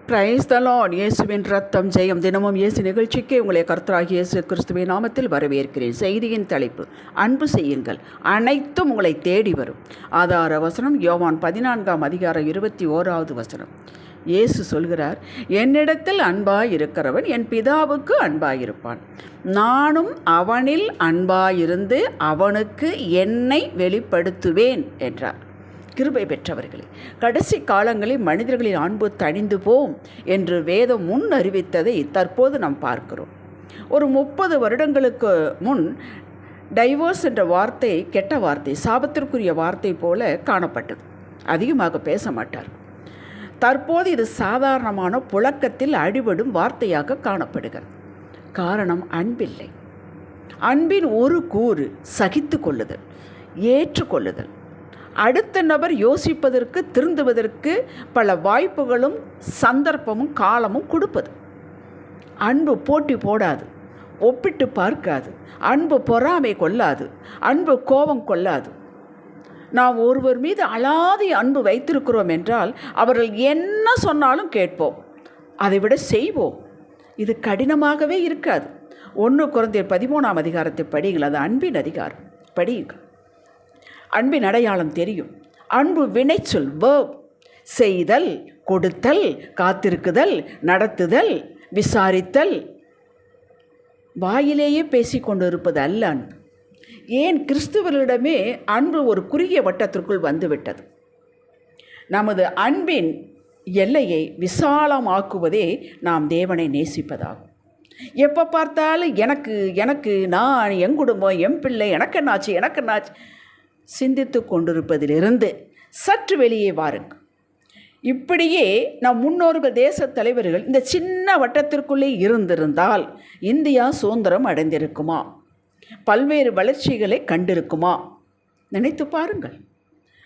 Praise the Lord. இயேசுவின் ரத்தம் ஜெயம். தினமும் இயேசு நிகழ்ச்சிக்கு உங்களை கர்த்தராகிய இயேசு கிறிஸ்துவின் நாமத்தில் வரவேற்கிறேன். செய்தியின் தலைப்பு, அன்பு செய்யுங்கள், அனைத்தும் உங்களை தேடி வரும். ஆதார வசனம் யோவான் 14:21. இயேசு சொல்கிறார், என்னிடத்தில் அன்பாய் இருக்கிறவன் என் பிதாவுக்கு அன்பாயிருப்பான், நானும் அவனில் அன்பாயிருந்து அவனுக்கு என்னை வெளிப்படுத்துவேன் என்றார். கிருபை பெற்றவர்களே, கடைசி காலங்களில் மனிதர்களின் அன்பு தணிந்து போம் என்று வேதம் முன் அறிவித்ததை தற்போது நாம் பார்க்கிறோம். ஒரு 30 வருடங்களுக்கு முன் டைவோர்ஸ் என்ற வார்த்தை கெட்ட வார்த்தை, சாபத்திற்குரிய வார்த்தை போல காணப்பட்டது. அதிகமாக பேச மாட்டார். தற்போது இது சாதாரணமான புழக்கத்தில் அடிபடும் வார்த்தையாக காணப்படுகிறது. காரணம், அன்பில்லை. அன்பின் ஒரு கூறு சகித்து கொள்ளுதல், ஏற்றுக்கொள்ளுதல், அடுத்த நபர் யோசிப்பதற்கு, திருந்துவதற்கு பல வாய்ப்புகளும் சந்தர்ப்பமும் காலமும் கொடுப்பது. அன்பு போட்டி போடாது, ஒப்பிட்டு பார்க்காது, அன்பு பொறாமை கொள்ளாது, அன்பு கோபம் கொள்ளாது. நாம் ஒருவர் மீது அலாதி அன்பு வைத்திருக்கிறோம் என்றால் அவர்கள் என்ன சொன்னாலும் கேட்போம், அதைவிட செய்வோம். இது கடினமாகவே இருக்காது. 1 கொரிந்தியர் 13 படியுங்கள். அது அன்பின் அதிகாரம், படியுங்கள். அன்பின் அடையாளம் தெரியும். அன்பு வினைச்சொல், வேர்ப். செய்தல், கொடுத்தல், காத்திருக்குதல், நடத்துதல், விசாரித்தல். வாயிலேயே பேசிக்கொண்டு இருப்பது அல்ல அன்பு. ஏன் கிறிஸ்துவர்களிடமே அன்பு ஒரு குறுகிய வட்டத்திற்குள் வந்துவிட்டது. நமது அன்பின் எல்லையை விசாலமாக்குவதே நாம் தேவனை நேசிப்பதாகும். எப்போ பார்த்தாலும் எனக்கு எனக்கு நான், என் குடும்பம், என் பிள்ளை, எனக்கு சிந்தித்து கொண்டிருப்பதிலிருந்து சற்று வெளியே வாருங்கள். இப்படியே நம் முன்னோர்கள், தேச தலைவர்கள் இந்த சின்ன வட்டத்திற்குள்ளே இருந்திருந்தால் இந்தியா சுதந்திரம் அடைந்திருக்குமா? பல்வேறு வளர்ச்சிகளை கண்டிருக்குமா? நினைத்து பாருங்கள்.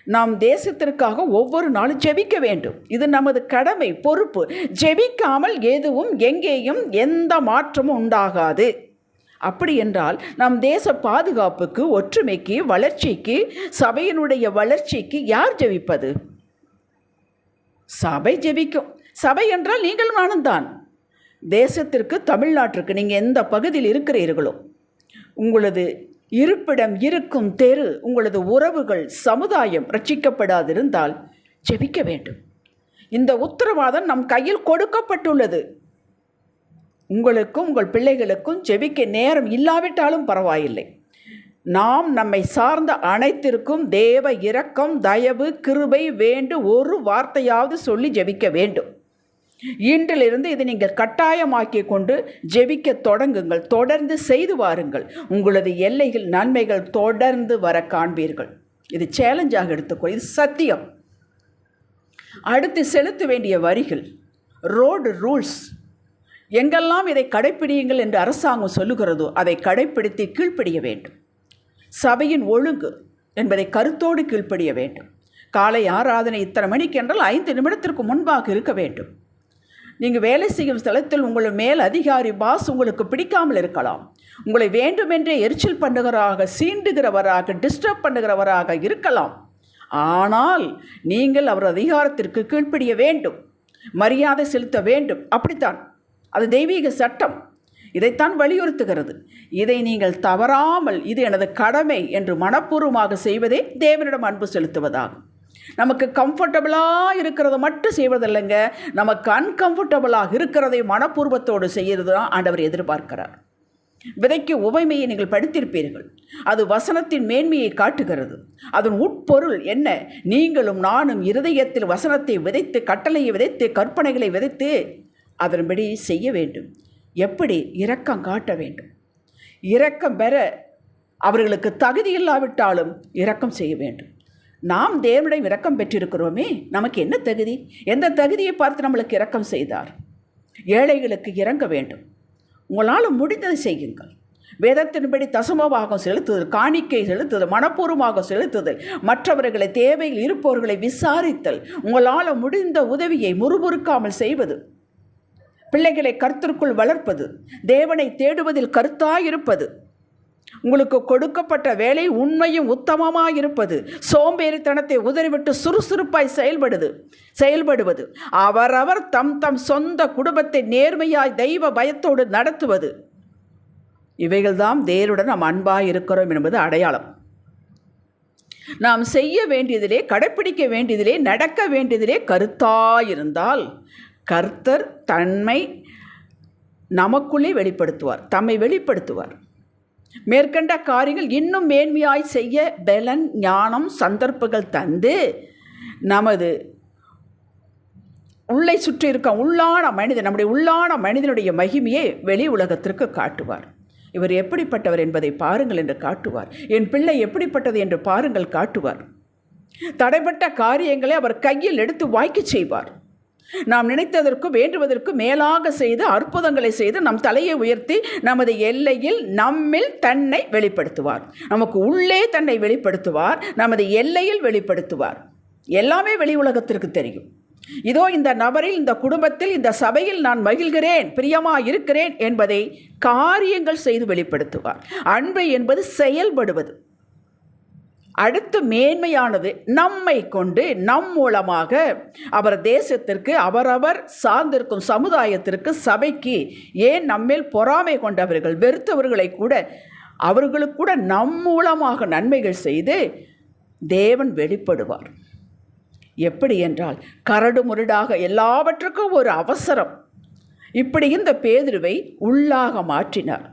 நாம் தேசத்திற்காக ஒவ்வொரு நாளும் ஜெபிக்க வேண்டும். இது நமது கடமை, பொறுப்பு. ஜெபிக்காமல் எதுவும் எங்கேயும் எந்த மாற்றமும் உண்டாகாது. அப்படி என்றால் நம் தேச பாதுகாப்புக்கு, ஒற்றுமைக்கு, வளர்ச்சிக்கு, சபையினுடைய வளர்ச்சிக்கு யார் ஜெபிப்பது? சபை ஜெபிக்கும். சபை என்றால் நீங்கள் நானும் தான். தேசத்திற்கு, தமிழ்நாட்டிற்கு, நீங்கள் எந்த பகுதியில் இருக்கிறீர்களோ, உங்களது இருப்பிடம், இருக்கும் தெரு, உங்களது உறவுகள், சமுதாயம் ரட்சிக்கப்படாதிருந்தால் ஜெபிக்க வேண்டும். இந்த உத்தரவாதம் நம் கையில் கொடுக்கப்பட்டுள்ளது. உங்களுக்கும் உங்கள் பிள்ளைகளுக்கும் ஜெபிக்க நேரம் இல்லாவிட்டாலும் பரவாயில்லை. நாம் நம்மை சார்ந்த அனைத்திற்கும் தேவ இரக்கம், தயவு, கிருபை வேண்டு ஒரு வார்த்தையாவது சொல்லி ஜெபிக்க வேண்டும். இன்றிலிருந்து இதை நீங்கள் கட்டாயமாக்கி கொண்டு ஜெபிக்க தொடங்குங்கள். தொடர்ந்து செய்து வாருங்கள். உங்களது எல்லைகள், நன்மைகள் தொடர்ந்து வர காண்பீர்கள். இது சேலஞ்சாக எடுத்துக்கொள். இது சத்தியம். அடுத்து செலுத்த வேண்டிய வரிகள், ரோடு ரூல்ஸ். எங்கெல்லாம் இதை கடைப்பிடியுங்கள் என்று அரசாங்கம் சொல்லுகிறதோ அதை கடைப்பிடித்து கீழ்ப்படிய வேண்டும். சபையின் ஒழுங்கு என்பதை கருத்தோடு கீழ்ப்படிய வேண்டும். காலை ஆராதனை இத்தனை மணிக்கு என்றால் 5 நிமிடத்திற்கு முன்பாக இருக்க வேண்டும். நீங்கள் வேலை செய்யும் ஸ்தலத்தில் உங்கள் மேல் அதிகாரி, பாஸ் உங்களுக்கு பிடிக்காமல் இருக்கலாம். உங்களை வேண்டுமென்றே எரிச்சல் பண்ணுகிறவராக, சீண்டுகிறவராக, டிஸ்டர்ப் பண்ணுகிறவராக இருக்கலாம். ஆனால் நீங்கள் அவர் அதிகாரத்திற்கு கீழ்ப்படிய வேண்டும், மரியாதை செலுத்த வேண்டும். அப்படித்தான், அது தெய்வீக சட்டம். இதைத்தான் வலியுறுத்துகிறது. இதை நீங்கள் தவறாமல், இது எனது கடமை என்று மனப்பூர்வமாக செய்வதே தேவனிடம் அன்பு செலுத்துவதாகும். நமக்கு கம்ஃபர்டபுளாக இருக்கிறத மட்டும் செய்வதில்லைங்க, நமக்கு அன்கம்ஃபர்டபுளாக இருக்கிறதை மனப்பூர்வத்தோடு செய்கிறது தான் ஆண்டவர் எதிர்பார்க்கிறார். விதைக்கு உவமையை நீங்கள் படித்திருப்பீர்கள். அது வசனத்தின் மேன்மையை காட்டுகிறது. அதன் உட்பொருள் என்ன? நீங்களும் நானும் இருதயத்தில் வசனத்தை விதைத்து, கட்டளையை விதைத்து, கற்பனைகளை விதைத்து அதன்படி செய்ய வேண்டும். எப்படி? இரக்கம் காட்ட வேண்டும். இரக்கம் பெற அவர்களுக்கு தகுதி இல்லாவிட்டாலும் இரக்கம் செய்ய வேண்டும். நாம் தேவனிடம் இரக்கம் பெற்றிருக்கிறோமே, நமக்கு என்ன தகுதி? எந்த தகுதியை பார்த்து நம்மளுக்கு இரக்கம் செய்தார்? ஏழைகளுக்கு இறங்க வேண்டும். உங்களால் முடிந்ததை செய்யுங்கள். வேதத்தின்படி தசமபாகம் செலுத்துதல், காணிக்கை செலுத்துதல், மனப்பூர்வமாக செலுத்துதல், மற்றவர்களை, தேவையில் இருப்பவர்களை விசாரித்தல், உங்களால் முடிந்த உதவியை முறுமுறுக்காமல் செய்வது, பிள்ளைகளை கர்த்தருக்குள் வளர்ப்பது, தேவனை தேடுவதில் கருத்தாயிருப்பது, உங்களுக்கு கொடுக்கப்பட்ட வேலை உண்மையும் உத்தமமாக இருப்பது, சோம்பேறித்தனத்தை உதறிவிட்டு சுறுசுறுப்பாய் செயல்படுவது, அவரவர் தம் தம் சொந்த குடும்பத்தை நேர்மையாய் தெய்வ பயத்தோடு நடத்துவது, இவைகள்தான் தேவனுடன் நாம் அன்பாய் இருக்கிறோம் என்பது அடையாளம். நாம் செய்ய வேண்டியதிலே, கடைப்பிடிக்க வேண்டியதிலே, நடக்க வேண்டியதிலே கருத்தாயிருந்தால் கர்த்தர் தம்மை நமக்குள்ளே தம்மை வெளிப்படுத்துவார். மேற்கண்ட காரியங்கள் இன்னும் மேன்மையாய் செய்ய பலன், ஞானம், சந்தர்ப்பங்கள் தந்து நமது உள்ளே சுற்றி இருக்க நம்முடைய உள்ளான மனிதனுடைய மகிமையை வெளி உலகத்திற்கு காட்டுவார். இவர் எப்படிப்பட்டவர் என்பதை பாருங்கள் என்று காட்டுவார். என் பிள்ளை எப்படிப்பட்டது என்று பாருங்கள் காட்டுவார். தடைப்பட்ட காரியங்களை அவர் கையில் எடுத்து வாய்க்க செய்வார். நாம் நினைத்ததற்கும் வேண்டுவதற்கும் மேலாக செய்து அற்புதங்களை செய்து நம் தலையை உயர்த்தி நமது எல்லையில் நம்மில் தன்னை வெளிப்படுத்துவார். நமக்கு உள்ளே தன்னை வெளிப்படுத்துவார், நமது எல்லையில் வெளிப்படுத்துவார். எல்லாமே வெளி உலகத்திற்கு தெரியும். இதோ இந்த நபரில், இந்த குடும்பத்தில், இந்த சபையில் நான் மகிழ்கிறேன், பிரியமாக இருக்கிறேன் என்பதை காரியங்கள் செய்து வெளிப்படுத்துவார். அன்பு என்பது செயல்படுவது. அடுத்து மேன்மையானது நம்மை கொண்டு, நம் மூலமாக அவர் தேசத்திற்கு, அவரவர் சார்ந்திருக்கும் சமுதாயத்திற்கு, சபைக்கு, ஏன் நம்மேல் பொறாமை கொண்டவர்கள், வெறுத்தவர்களை கூட, அவர்களுக்கு கூட நம் மூலமாக நன்மைகள் செய்து தேவன் வெளிப்படுவார். எப்படி என்றால், கரடு முரடாக எல்லாவற்றுக்கும் ஒரு அவசரம். இப்படி இந்த பேதுருவை உள்ளாக மாற்றினார்.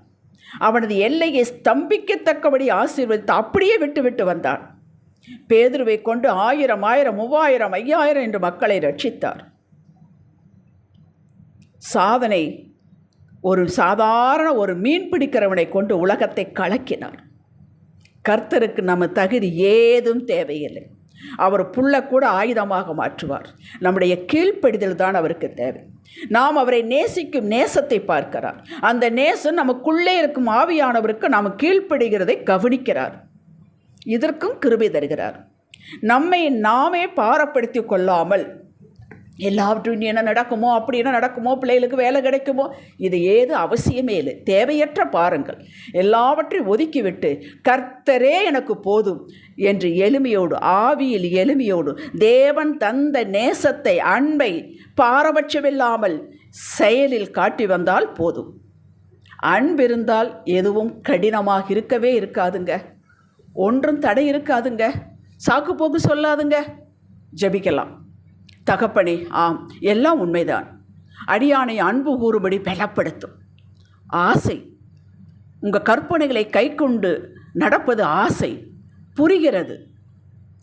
அவனது எல்லையை ஸ்தம்பிக்கத்தக்கபடி ஆசீர்வதித்து அப்படியே விட்டு வந்தான். பேதுருவை கொண்டு 1000, 3000, 5000 என்று மக்களை ரட்சித்தார். சாதனை ஒரு சாதாரண ஒரு மீன் பிடிக்கிறவனை கொண்டு உலகத்தை கலக்கினார். கர்த்தருக்கு நம்ம தகுதி ஏதும் தேவையில்லை. அவர் புல்லை கூட ஆயுதமாக மாற்றுவார். நம்முடைய கீழ்ப்படிதல் தான் அவருக்கு தேவை. நாம் அவரை நேசிக்கும் நேசத்தை பார்க்கிறார். அந்த நேசம் நமக்குள்ளே இருக்கும் ஆவியானவருக்கு நாம் கீழ்ப்படுகிறதை கவனிக்கிறார். இதற்கும் கிருபை தருகிறார். நம்மை நாமே பாரப்படுத்தி கொள்ளாமல், எல்லாவற்றும் என்ன நடக்குமோ, அப்படி என்ன நடக்குமோ, பிள்ளைகளுக்கு வேலை கிடைக்குமோ, இது ஏது அவசியமே இல்லை. தேவையற்ற பாருங்கள் எல்லாவற்றையும் ஒதுக்கிவிட்டு கர்த்தரே எனக்கு போதும் என்று எளிமையோடு, ஆவியில் எளிமையோடு, தேவன் தந்த நேசத்தை, அன்பை பாரபட்சமில்லாமல் செயலில் காட்டி வந்தால் போதும். அன்பிருந்தால் எதுவும் கடினமாக இருக்கவே இருக்காதுங்க. ஒன்றும் தடை இருக்காதுங்க. சாக்கு போக்கு சொல்லாதுங்க. ஜெபிக்கலாம். தகப்பனே, ஆம், எல்லாம் உண்மைதான். அடியானை அன்பு கூறும்படி பலப்படுத்தும். ஆசை, உங்கள் கற்பனைகளை கை கொண்டு நடப்பது ஆசை, புரிகிறது.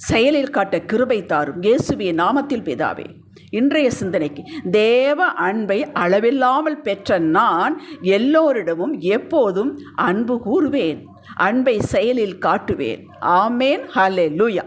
செயலில் காட்ட கிருபை தாரும். இயேசுவின் நாமத்தில் பிதாவே. இன்றைய சிந்தனைக்கு, தேவ அன்பை அளவில்லாமல் பெற்ற நான் எல்லோரிடமும் எப்போதும் அன்பு கூறுவேன், அன்பை செயலில் காட்டுவேன். ஆமேன். ஹல்லேலூயா.